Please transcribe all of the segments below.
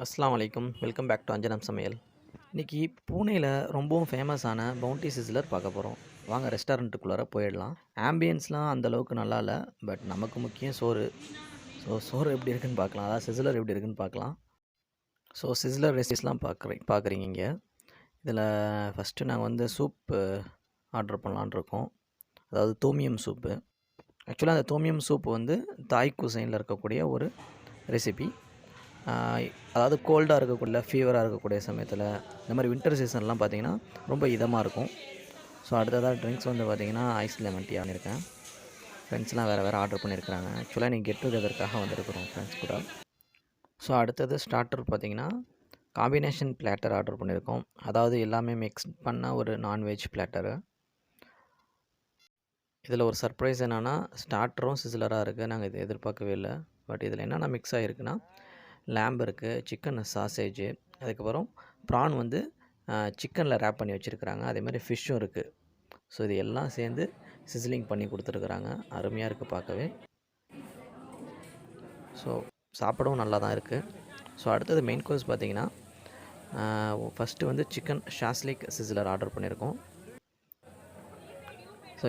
அஸ்ஸலாமு அலைக்கும். Welcome back to அஞ்சனம் சமையல். இன்றைக்கி பூனேயில் ரொம்பவும் ஃபேமஸான பவுண்டி சிஸ்லர் பார்க்க போகிறோம். வாங்க ரெஸ்டாரண்ட்டுக்குள்ளார போயிடலாம். ஆம்பியன்ஸ்லாம் அந்தளவுக்கு நல்லா இல்லை, பட் நமக்கு முக்கியம் சோறு. சோறு எப்படி இருக்குன்னு பார்க்கலாம், அதாவது சிஸ்லர் எப்படி இருக்குன்னு பார்க்கலாம். சிஸ்லர் ரெசிபிஸ்லாம் பார்க்குறீங்க இங்கே. இதில் ஃபஸ்ட்டு நாங்கள் சூப் ஆர்டர் பண்ணலான்னு இருக்கோம். அதாவது தோமியம் சூப்பு. ஆக்சுவலாக அந்த தோமியம் சூப் தாய் குசைனில் இருக்கக்கூடிய ஒரு ரெசிபி. அதாவது கோல்டாக இருக்கக்கூடிய ஃபீவராக இருக்கக்கூடிய சமயத்தில் இந்த மாதிரி வின்டர் சீசன்லாம் பார்த்திங்கன்னா ரொம்ப இதமாக இருக்கும். அடுத்ததாக ட்ரிங்க்ஸ் பார்த்திங்கன்னா ஐஸ் லெமன் டீ வாங்கியிருக்கேன். ஃப்ரெண்ட்ஸ்லாம் வேறு ஆர்டர் பண்ணியிருக்கிறாங்க. ஆக்சுவலாக நீங்கள் கெட் டுகெதருக்காக வந்திருக்கிறோம் ஃப்ரெண்ட்ஸ் கூட. அடுத்தது ஸ்டார்டர் பார்த்திங்கன்னா காம்பினேஷன் பிளாட்டர் ஆர்டர் பண்ணியிருக்கோம். அதாவது எல்லாமே மிக்ஸ் பண்ண ஒரு நான்வெஜ் பிளாட்டரு. இதில் ஒரு சர்ப்ரைஸ் என்னென்னா, ஸ்டார்டரும் சிஸ்லராக இருக்குது. நாங்கள் இது எதிர்பார்க்கவே இல்லை. பட் இதில் என்னென்னா மிக்ஸ் ஆகிருக்குன்னா, லேம்ப் இருக்குது, சிக்கன் சாசேஜு, அதுக்கப்புறம் ப்ரான் சிக்கனில் ரேப் பண்ணி வச்சுருக்குறாங்க. அதேமாதிரி ஃபிஷ்ஷும் இருக்குது. இது எல்லாம் சேர்ந்து சிஸ்லிங் பண்ணி கொடுத்துருக்குறாங்க. அருமையாக இருக்குது பார்க்கவே. சாப்பிடவும் நல்லா தான் இருக்குது. அடுத்தது மெயின் கோர்ஸ் பார்த்திங்கன்னா, ஃபஸ்ட்டு சிக்கன் ஷாஸ்லிக் சிஸ்லர் ஆர்டர் பண்ணியிருக்கோம்.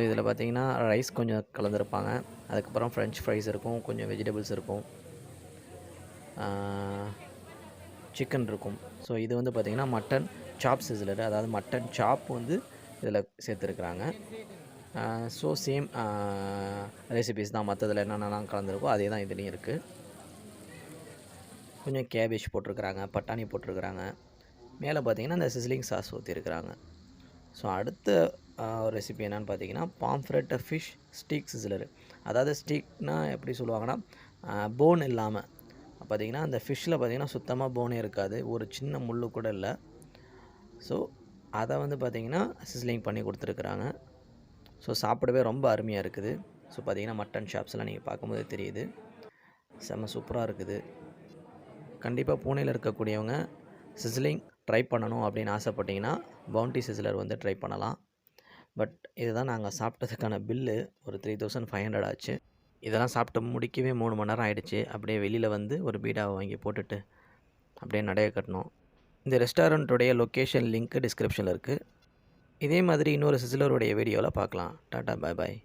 இதில் பார்த்திங்கன்னா ரைஸ் கொஞ்சம் கலந்துருப்பாங்க. அதுக்கப்புறம் ஃப்ரெஞ்ச் ஃப்ரைஸ் இருக்கும், கொஞ்சம் வெஜிடபிள்ஸ் இருக்கும், சிக்கன் இருக்கும். இது பார்த்திங்கன்னா மட்டன் சாப் சிஸ்லர், அதாவது மட்டன் சாப் இதில் சேர்த்துருக்குறாங்க. சேம் ரெசிபிஸ் தான். மற்றதில் என்னென்னலாம் கலந்துருக்கோ அதே தான் இதுலேயும் இருக்குது. கொஞ்சம் கேபேஜ் போட்டிருக்குறாங்க, பட்டாணி போட்டிருக்குறாங்க. மேலே பார்த்திங்கன்னா இந்த சிஸ்லிங் சாஸ் ஊற்றிருக்குறாங்க. அடுத்த ரெசிபி என்னென்னு பார்த்தீங்கன்னா, பாம்ஃப்ரெட் ஃபிஷ் ஸ்டீக் சிஸ்லர். அதாவது ஸ்டீக்னால் எப்படி சொல்லுவாங்கன்னா, போன் இல்லாமல் பார்த்திங்கன்னா, அந்த ஃபிஷ்ஷில் பார்த்திங்கன்னா சுத்தமாக போனே இருக்காது, ஒரு சின்ன முள் கூட இல்லை. அதை பார்த்திங்கன்னா சிஸ்லிங் பண்ணி கொடுத்துருக்குறாங்க. சாப்பிடவே ரொம்ப அருமையாக இருக்குது. பார்த்திங்கன்னா மட்டன் ஷாப்ஸ்லாம் நீங்கள் பார்க்கும்போது தெரியுது, செம்ம சூப்பராக இருக்குது. கண்டிப்பாக பூனேயில் இருக்கக்கூடியவங்க சிஸ்லிங் ட்ரை பண்ணணும் அப்படின்னு ஆசைப்பட்டிங்கன்னா பவுண்டி சிஸ்லர் ட்ரை பண்ணலாம். பட் இதுதான் நாங்கள் சாப்பிட்டதுக்கான பில்லு. ஒரு 3500 ஆச்சு. இதெல்லாம் சாப்பிட்டு முடிக்கவே 3 மணி நேரம் ஆகிடுச்சு. அப்படியே வெளியில் ஒரு பீடாவை வாங்கி போட்டுட்டு அப்படியே நடைய கட்டணும். இந்த ரெஸ்டாரண்ட்டுடைய லொக்கேஷன் லிங்க்கு டிஸ்கிரிப்ஷனில் இருக்குது. இதே மாதிரி இன்னொரு சிஸ்லருடைய வீடியோவில் பார்க்கலாம். டாட்டா, பாய் பாய்.